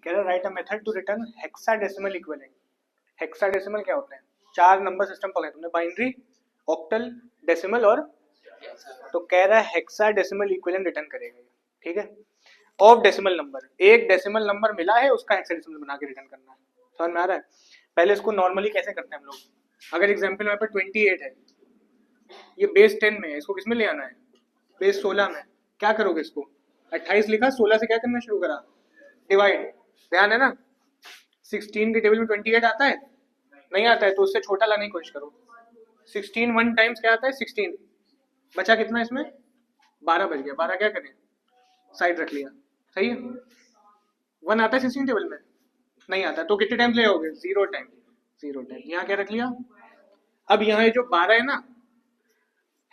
कह रहा write a method to return hexadecimal equivalent. Hexadecimal क्या होता है? 4 नंबर सिस्टम पढ़ा है तुमने, बाइनरी, ऑक्टल, डेसिमल और, तो कह रहा है हेक्साडेसिमल इक्विवेलेंट रिटर्न करेगा, ठीक है। ऑफ डेसिमल नंबर, एक डेसिमल नंबर मिला है उसका हेक्साडेसिमल बना के रिटर्न करना है। समझ में आ रहा है? पहले इसको नॉर्मली कैसे करते हैं हम लोग, अगर एग्जांपल में 28 है, ये बेस 10 में है, इसको किस में ले आना है? बेस 16 में। क्या करोगे इसको? 28 लिखा, 16 से क्या करना शुरू करा? डिवाइड। ध्यान है ना, 16 के टेबल में 28 आता है? नहीं आता है, तो उससे छोटा लाने की कोशिश करो। 16 1 टाइम्स क्या आता है? 16। बचा कितना इसमें? 12 बच गया। 12 क्या करें? साइड रख लिया। सही है। 1 आता है 16 टेबल में? नहीं आता, तो कितने टाइम्स ले आओगे? 0 टाइम। 0 टाइम। यहाँ क्या रख लिया? अब यहाँ जो 12 है ना,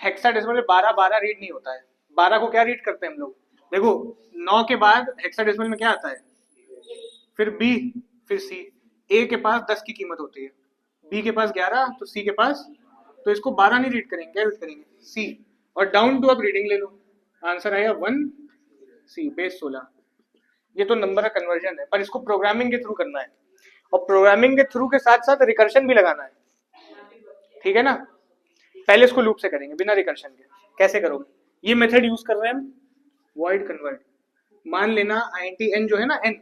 हेक्साडेसिमल में 12 12 रीड नहीं होता है। 12 को क्या रीड करते हैं हम लोग? देखो 9 के बाद हेक्साडेसिमल में क्या आता है? फिर बी, फिर सी। ए के पास 10 की कीमत होती है, बी के पास 11, तो सी के पास, तो इसको 12 नहीं रीड करेंगे, क्या रीड करेंगे? सी। और डाउन टू अब रीडिंग ले लो, आंसर आया 1 सी, बेस 16। ये तो नंबर का कन्वर्जन है, पर इसको प्रोग्रामिंग के थ्रू करना है, और प्रोग्रामिंग के थ्रू के साथ साथ रिकर्शन भी लगाना है, ठीक है ना। पहले इसको लूप से करेंगे बिना रिकर्शन के। कैसे करोगे? ये मेथड यूज कर रहे हैं हम, वॉइड कन्वर्ट। मान लेना int n जो है ना n,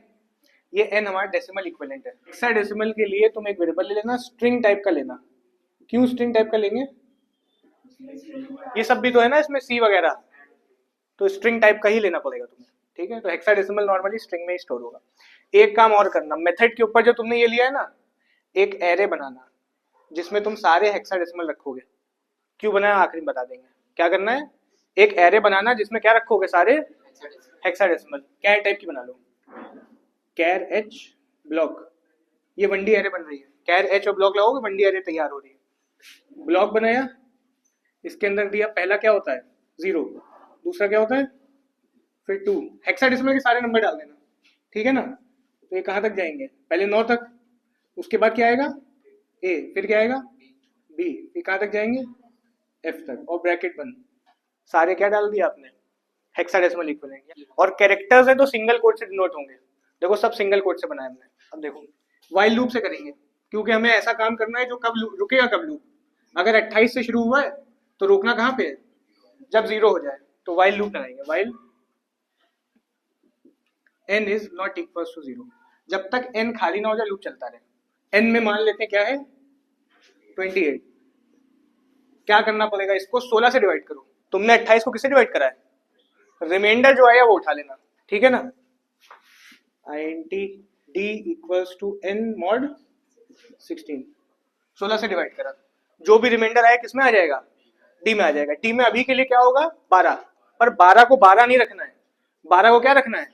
ये n हमारा डेसिमल इक्विवेलेंट है। हेक्साडेसिमल के लिए तुम एक वेरिएबल ले लेना, स्ट्रिंग टाइप का लेना। क्यों स्ट्रिंग टाइप का लेंगे? ये सब भी तो है ना इसमें, सी वगैरह, तो स्ट्रिंग टाइप का ही लेना पड़ेगा तुम्हें, ठीक है। तो हेक्साडेसिमल नॉर्मली स्ट्रिंग में ही स्टोर होगा। एक काम और करना, मेथड के ऊपर जो तुमने ये लिया है ना, एक एरे बनाना जिसमें तुम सारे हेक्साडेसिमल रखोगे। क्यों बनाया आखिरी में बता देंगे। क्या करना है? एक एरे बनाना जिसमें क्या रखोगे? सारे हेक्साडेसिमल। कैर टाइप की बना लो, कैर एच ब्लॉक। ये 1D एरे बन रही है, कैर एच और ब्लॉक लगाओगे 1D एरे तैयार हो रही है। ब्लॉक बनाया, इसके अंदर दिया, पहला क्या होता है? 0, दूसरा क्या होता है? फिर 2। हेक्साडेसिमल के सारे नंबर डाल देना, ठीक है ना। तो ये कहाँ तक जाएंगे? पहले 9 तक, उसके बाद क्या आएगा? ए, फिर क्या आएगा? बी, फिर कहाँ तक जाएंगे? एफ तक, और ब्रैकेट बंद। सारे क्या डाल दिया आपने? Hexadecimal equivalent. और कैरेक्टर्स है तो सिंगल कोड से डिनोट होंगे। देखो सब सिंगल कोड से बनाए हमने। अब देखो वाइल लूप से करेंगे, क्योंकि हमें ऐसा काम करना है जो कब रुकेगा, कब लूप। अगर 28 से शुरू हुआ है तो रोकना कहाँ पे है? जब 0 हो जाए। तो वाइल लूप लगाएंगे, while n is not equal to 0। जब तक n खाली ना हो जाए लूप चलता रहे। n में मान लेते हैं क्या है? 28। क्या करना पड़ेगा? इसको 16 से डिवाइड करो। तुमने 28 को किससे डिवाइड करा है? रिमाइंडर जो आया वो उठा लेना, ठीक है ना। int d equals to n mod 16, 16 से डिवाइड करा, जो भी रिमाइंडर आया किसमें आ जाएगा? d में आ जाएगा। d में अभी के लिए क्या होगा? 12। पर 12 को 12 नहीं रखना है, 12 को क्या रखना है?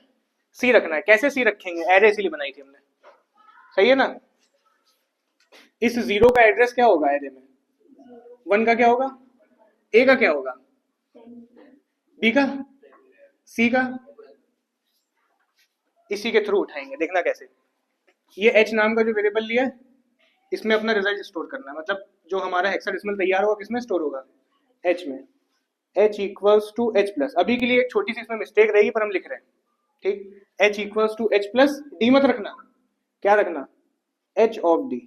c रखना है। कैसे c रखेंगे? एरे इसीलिए बनाई थी हमने, सही है ना। इस 0 का एड्रेस क्या होगा एरे में? 1 का क्या होगा? a का क्या होगा? b का? c का? इसी के थ्रू उठाएंगे, देखना कैसे। ये h नाम का जो वेरिएबल लिया है, इसमें अपना रिजल्ट स्टोर करना है। मतलब जो हमारा हेक्साडेसिमल तैयार होगा किसमें स्टोर होगा? h में। h equals to h plus. अभी के लिए एक छोटी सी इसमें मिस्टेक रहेगी पर हम लिख रहे हैं, ठीक। h equals to h plus d मत रखना। क्या रखना? h of d।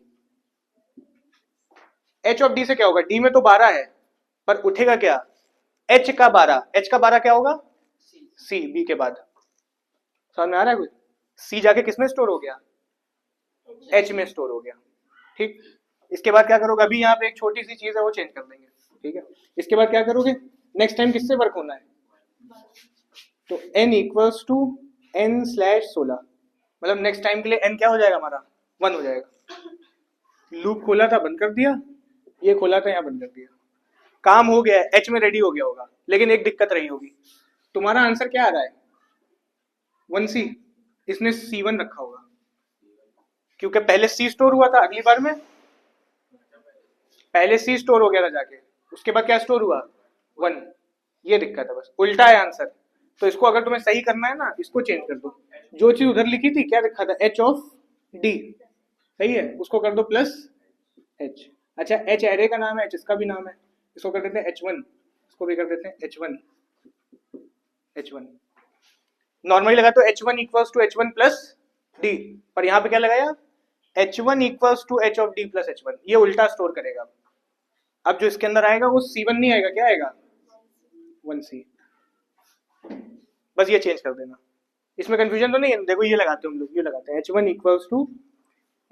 h of d से क्या होगा? d में तो 12 है, पर उठेगा क्या? h का 12। h का 12 क्या होगा? c, b के बाद। समझ में आ रहा है कुछ? c जाके किसमें स्टोर हो गया? h में स्टोर हो गया, ठीक। इसके बाद क्या करोगे? अभी यहाँ पे एक छोटी सी चीज है वो चेंज कर देंगे, ठीक है। इसके बाद क्या करोगे? नेक्स्ट टाइम किससे वर्क होना है? तो n equals to n slash 16, मतलब नेक्स्ट टाइम के लिए n क्या हो जाएगा हमारा? 1 हो जाएगा। लूप खोला था, बंद कर दिया, ये खोला था, यहाँ बंद कर दिया। काम हो गया है, h में रेडी हो गया होगा। लेकिन एक दिक्कत रही होगी, तुम्हारा आंसर क्या आ रहा है? 1c। इसने c1 रखा होगा, क्योंकि पहले c स्टोर हुआ था। अगली बार में पहले c स्टोर हो गया था जाके, उसके बाद क्या स्टोर हुआ? 1। ये दिक्कत है, बस उल्टा है आंसर। तो इसको अगर तुम्हें सही करना है ना, इसको चेंज कर दो। जो चीज उधर लिखी थी क्या लिखा था? h ऑफ d, सही है, उसको कर दो प्लस h। अच्छा h एरे का नाम है, h इसका भी नाम है, इसको कर देते हैं h1, इसको भी कर देते हैं h1। h1 नॉर्मली लगा तो h1 equals to h1 plus D, पर यहाँ पे क्या लगाया H1 equals to H of D plus H1, ये उल्टा स्टोर करेगा। अब जो इसके अंदर आएगा वो C1 नहीं आएगा, क्या आएगा 1C। बस ये चेंज कर देना, इसमें कंफ्यूजन तो नहीं है। देखो ये लगाते हैं हम लोग, ये लगाते हैं H1 equals to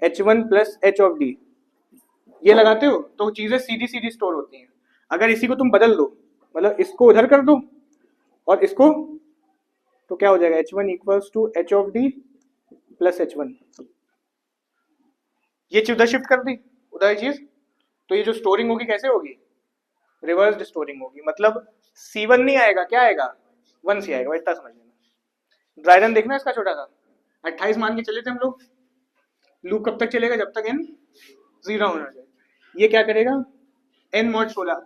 H1 plus H of D, ये लगाते हो तो चीजें सीधी सीधी स्टोर होती हैं। अगर इसी को तुम बदल दो, मतलब इसको उधर कर दो और इसको, तो क्या हो जाएगा H1 equals to H of D plus H1, ये चीज उधर शिफ्ट कर दी, उधर ये चीज, तो ये जो स्टोरिंग होगी कैसे होगी, रिवर्स्ड स्टोरिंग होगी। मतलब C1 नहीं आएगा, क्या आएगा 1C आएगा, इतना समझ लेना। ड्राई रन देखना इसका छोटा सा, 28 मान के चले थे हम लोग। लूप कब तक चलेगा, जब तक n 0 होना चाहिए। ये क्या करेगा n mod 16,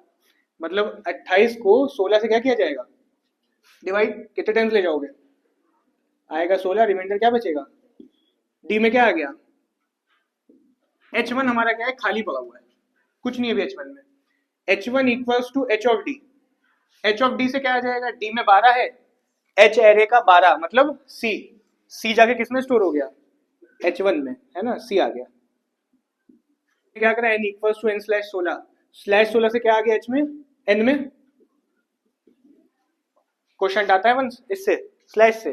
मतलब 28 को 16 से क्या किया जाएगा डिवाइड, कितने टाइम्स ले जाओगे, आएगा 16, रिमाइंडर क्या बचेगा, d में क्या आ गया H1 हमारा क्या है खाली पड़ा हुआ है, कुछ नहीं है अभी H1 में। H1 equals to H of D, H of D से क्या आ जाएगा, D में 12 है, H एरे का 12 मतलब C जाके किसमें स्टोर हो गया H1 में, है ना, C आ गया। क्या करा n equals to n slash 16, slash 16 से क्या आ गया h में n में, क्वेश्चन आता है 1 इससे स्लैश से,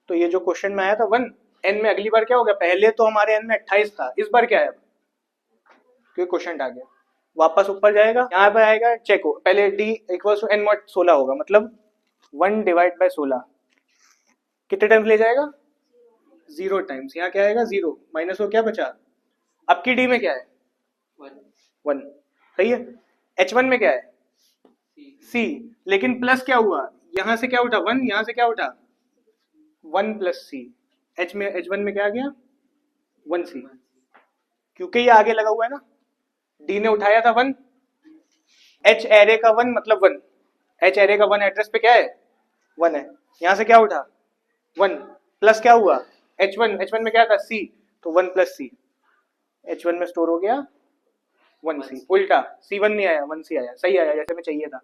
तो ये जो क्वेश्चन में आया था 1 n में, अगली बार क्या हो गया, पहले तो हमारे n में 28 था, इस बार क्या है क्योंकि क्वेश्चन आ गया, वापस ऊपर जाएगा, यहाँ पे आएगा चेक हो, पहले d equals to n mod 16 होगा, मतलब 1 डिवाइड बाय 16 कितने टाइम्स ले जाएगा 0 टाइम्स, यहाँ क्या आएगा 0 माइनस हो क्या बचा, अब की d में क्या है 1, सही है। H1 में क्या है C, लेकिन प्लस क्या हुआ, यहां से क्या उठा 1, यहां से क्या उठा 1 प्लस C, H1 में क्या आ गया 1C, क्योंकि ये आगे लगा हुआ है ना, D ने उठाया था 1, H एरे का 1 मतलब 1, H एरे का 1 एड्रेस पे क्या है 1 है, यहां से क्या उठा 1 प्लस क्या हुआ H1 में क्या था C, तो 1 प्लस C, H1 में स्टोर हो गया 1C, उल्टा C1 नहीं आया 1C आया, सही आया जैसे में चाहिए था।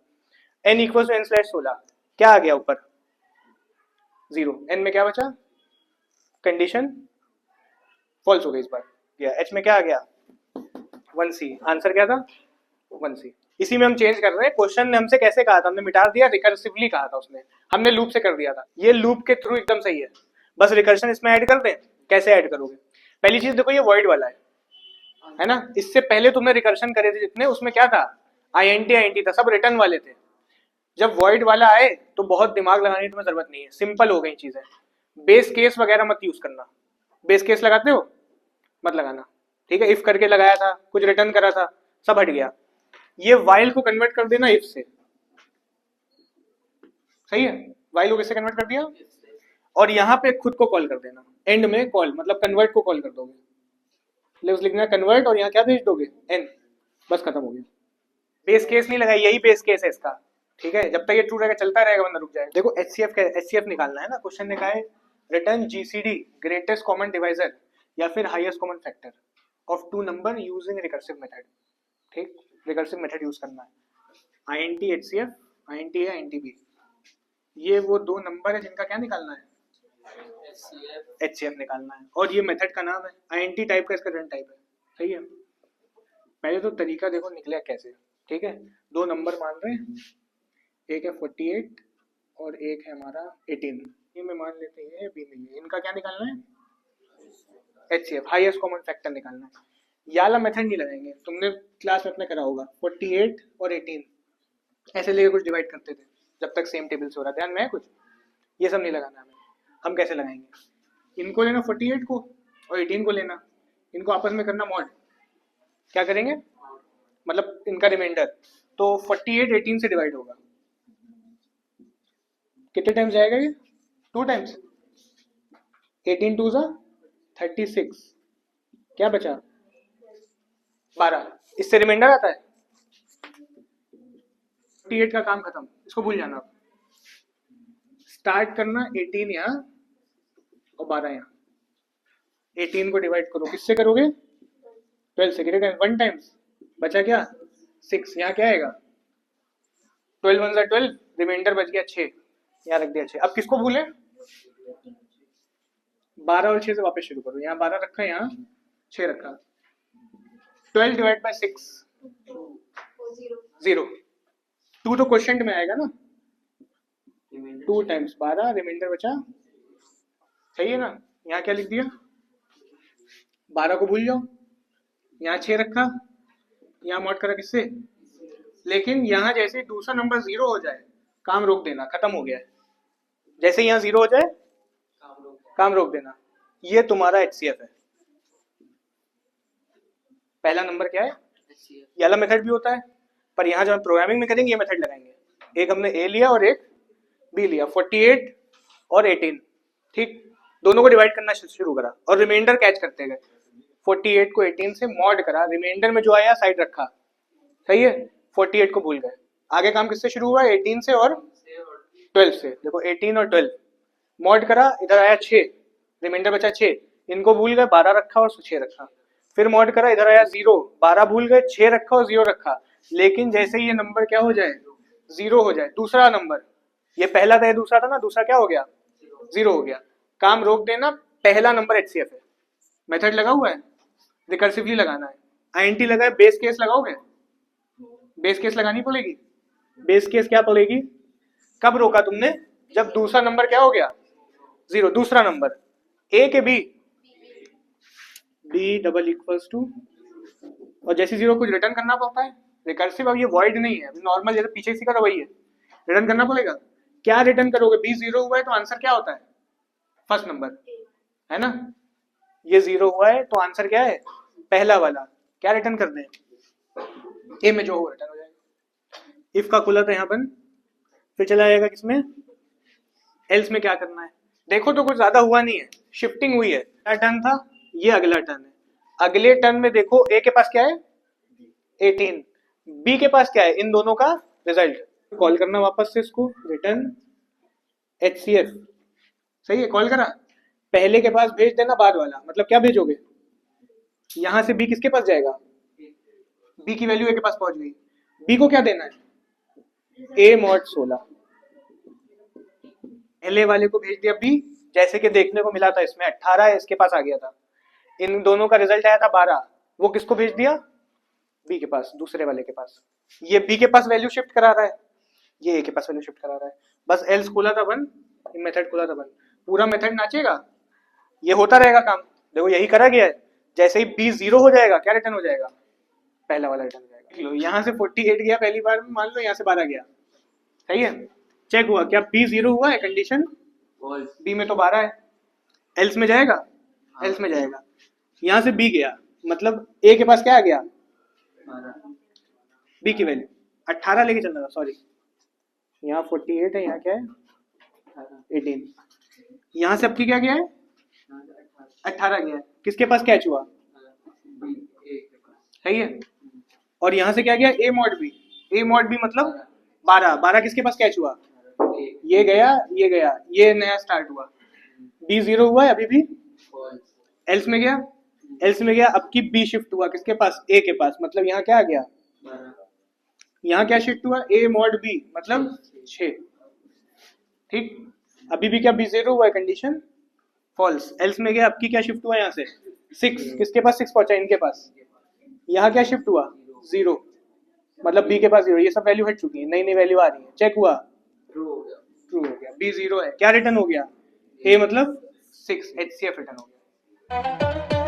n equal to n slash 16, क्या आ गया ऊपर 0, n में क्या बचा, कंडीशन फॉल्स हो गई इस बार, या h में क्या आ गया 1C, आंसर क्या था 1C। इसी में हम चेंज कर रहे हैं, क्वेश्चन ने हमसे कैसे कहा था, हमने मिटा दिया, रिकर्सिवली कहा था उसने, हमने लूप से कर दिया था, ये लूप के थ्रू एकदम सही है, बस रिकर्शन इसमें ऐड कर दें। कैसे ऐड करोगे, पहली चीज देखो ये वॉइड वाला है ना, इससे पहले तुमने रिकर्शन करे थे जितने, उसमें क्या था INT था, सब रिटर्न वाले थे। जब वॉइड वाला आए तो बहुत दिमाग लगाने की तुम्हें जरूरत नहीं है, सिंपल हो गई चीजें। बेस केस वगैरह मत यूज करना, बेस केस लगाते हो मत लगाना, ठीक है। इफ करके लगाया था, कुछ रिटर्न करा था, सब हट गया। ये वाइल को कन्वर्ट कर देना इफ से, सही है, वाइल को किससे कन्वर्ट कर दिया, और यहाँ पे खुद को कॉल कर देना, एंड में कॉल मतलब कन्वर्ट को कॉल कर दोगे, लिखना कन्वर्ट और यहाँ क्या भेज दोगे n, बस खत्म हो गया। बेस केस नहीं लगाई, यही बेस केस है इसका, ठीक है। जब तक ये ट्रू रहेगा चलता रहेगा, वरना रुक जाएगा। देखो HCF निकालना है ना, क्वेश्चन ने कहा है return GCD greatest common divisor या फिर highest common factor of two number using recursive method, ठीक, रिकर्सिव मेथड यूज करना है। INT HCF, INT है INT B, ये वो दो नंबर है जिनका क्या निकालना है HCF निकालना है, और ये मेथड का नाम है INT टाइप का, इसका रन टाइप है, सही है। पहले तो तरीका देखो निकला कैसे, ठीक है। दो नंबर मान रहे हैं, एक है 48 और एक है हमारा 18, ये में मान लेते हैं B नहीं है, इनका क्या निकालना है HCF हाईएस्ट कॉमन फैक्टर निकालना है। ये वाला मेथड नहीं लगाएंगे, तुमने क्लास में अपने करा होगा 48 और 18 ऐसे लेके कुछ डिवाइड करते थे जब तक सेम टेबल से हो रहा, ध्यान में है कुछ, ये सब नहीं लगाना हमें। हम कैसे लगाएंगे, इनको लेना 48 को और 18 को लेना, इनको आपस में करना मॉड, क्या करेंगे मतलब इनका रिमाइंडर, तो 48 18 से डिवाइड होगा, कितने टाइम्स जाएगा ये 2 टाइम्स, 18 2 जा 36, क्या बचा 12, इससे रिमाइंडर आता है 48 का काम खत्म, इसको भूल जाना आप। स्टार्ट करना 18 यहाँ और 12 यहाँ, 18 को डिवाइड करो, किससे करोगे 12 से, कितने टाइम्स 1 टाइम्स, बचा क्या 6, यहाँ क्या आएगा 12 1 12, रिमाइंडर बच गया 6, यहाँ रख दिया 6। अब किसको भूले, 12 और 6 से वापस शुरू करो। यहाँ 12 रखा, यहाँ 6 रखा। 12 डिवाइड बाय 6 0। 2 तो क्वेश्चन में आएगा ना, 2 टाइम्स 12, रिमाइंडर बचा, सही है ना। यहाँ क्या लिख दिया, 12 को भूल जाओ, यहाँ 6 रखा, यहाँ मॉड करा किससे, लेकिन यहाँ जैसे दूसरा नंबर 0 हो जाए काम रोक देना, खत्म हो गया है। जैसे यहाँ 0 हो जाए काम रोक देना। ये तुम्हारा HCF है। पहला नंबर क्या है, ये वाला मेथड भी होता है, पर यहाँ जब हम प्रोग्रामिंग में करेंगे ये मेथड लगाएंगे। एक हमने A लिया और एक B लिया, 48 और 18, ठीक, दोनों को डिवाइड करना शुरू करा और रिमाइंडर कैच करते गए। 48 को 18 से मॉड करा, रिमाइंडर में जो आया साइड रखा, सही है। 48 को भूल गए, आगे काम किससे शुरू हुआ, 18 से और 12 से। देखो 18 और 12 मॉड करा, इधर आया 6, रिमाइंडर बचा 6, इनको भूल गए, 12 रखा और 6 रखा। फिर मॉड करा, इधर आया 0, 12 भूल गए, 6 रखा और 0 रखा। लेकिन जैसे ये नंबर क्या हो जाए, 0 हो जाए, दूसरा नंबर, ये पहला था, दूसरा था ना, दूसरा क्या हो गया, 0 हो गया, काम रोक देना। पहला नंबर HCF है। मेथड लगा हुआ है, रिकर्सिवली लगाना है। INT लगाए, बेस केस लगाओगे, बेस केस लगानी पड़ेगी। बेस केस क्या पड़ेगी, कब रोका तुमने, जब दूसरा नंबर क्या हो गया, 0, दूसरा नंबर A के B डबल इक्वल्स टू, और जैसे 0 कुछ रिटर्न करना पड़ता है। रिकर्सिव अब ये वॉइड नहीं है, नॉर्मल जैसे पीछे इसी का वही है, रिटर्न करना पड़ेगा। क्या रिटर्न करोगे, B 0 हुआ है तो आंसर क्या होता है, फर्स्ट नंबर है ना। ये 0 हुआ है तो आंसर क्या है, पहला वाला। क्या रिटर्न कर दें, A में जो हो रिटर्न हो जाएगा। इफ का खुला था यहाँ पर, फिर चला जाएगा किसमें, एल्स में क्या करना है। देखो तो कुछ ज्यादा हुआ नहीं है, शिफ्टिंग हुई है। टर्न था, ये अगला टर्न है। अगले टर्न में देखो A के पास क्या है 18, B के पास क्या है, इन दोनों का रिजल्ट। कॉल करना वापस से इसको, रिटर्न HCF, सही है, कॉल करा, पहले के पास भेज देना बाद वाला। मतलब क्या भेजोगे, यहां से B किसके पास जाएगा, B की वैल्यू A के पास पहुंच गई, B को क्या देना है, A mod 16, पहले वाले को भेज दिया B, जैसे कि देखने को मिला था इसमें 18 इसके पास आ गया था, इन दोनों का रिजल्ट आया था 12, वो किसको भेज दिया, B के पास, दूसरे वाले के पास। ये B के पास वैल्यू शिफ्ट करा रहा है, ये A के पास वैल्यू शिफ्ट करा रहा है। बस एल्स खोला था बंद, मेथड खोला था बंद, पूरा मेथड नाचेगा, ये होता रहेगा काम। देखो यही करा गया है, जैसे ही B 0 हो जाएगा क्या रिटर्न हो जाएगा, पहला वाला रिटर्न हो जाएगा। यहाँ से 48 गया पहली बार में, मान लो यहाँ से 12 गया, सही है। चेक हुआ क्या B 0 हुआ है, कंडीशन B में तो 12 है, एल्स में जाएगा, एल्स में जाएगा। यहाँ से B गया, मतलब A के पास क्या आ गया, B की वैल्यू 18 लेके चलना था, सॉरी, यहाँ 48 है, यहाँ क्या है 18, यहाँ से अब की क्या गया है 18 गया है, किसके पास कैच हुआ, सही है। और यहाँ से क्या गया A mod B, A mod B मतलब 12, 12 किसके पास कैच हुआ, ये गया, ये गया, ये नया स्टार्ट हुआ, B 0 हुआ है अभी भी, एल्स में गया, एल्स में गया, अब की B शिफ्ट हुआ किसके पास, A के पास, मतलब यहाँ क्या आ गया, यहाँ क्या शिफ्ट हुआ, A mod B मतलब 6, ठीक। अभी भी क्या B 0 हुआ है, कंडीशन फॉल्स, एल्स में गया, अब की क्या शिफ्ट हुआ यहाँ से 6, किसके पास 6 पहुंचा, इनके पास। यहाँ क्या शिफ्ट हुआ 0, मतलब B के पास 0, ये सब वैल्यू हट चुकी है, नई नई वैल्यू आ रही है। चेक हुआ, ट्रू हो गया, B 0 है, क्या रिटर्न हो गया, A मतलब 6, HCF रिटर्न हो गया।